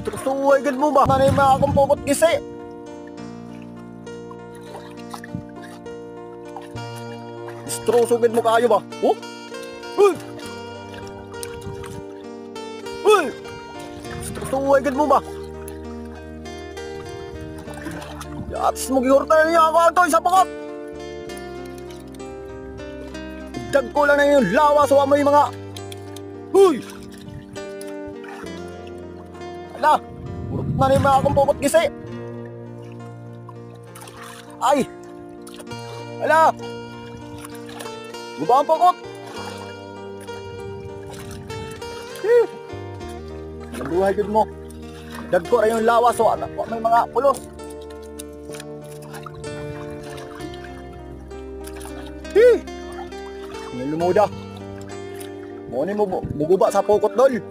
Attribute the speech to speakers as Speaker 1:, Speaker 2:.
Speaker 1: Suway gid mo ba? Nanay mga akong pukot gisi. Strusugid mo kayo ba? Oh? Uy! Uy! Suway gid mo ba? Yatis mo gihurta niya ako ito sa pakot. Dag ko lang na yung lawa sa may mga. Uy! Ala! Urot na rin mga akong pukot gisi. Ay! Ala! Guba ang pukot. Nabuhay gud mo. Dag ko rin yung lawa sa may mga pulos. May lumuda. Mo ni mo buguba sa pukot dol.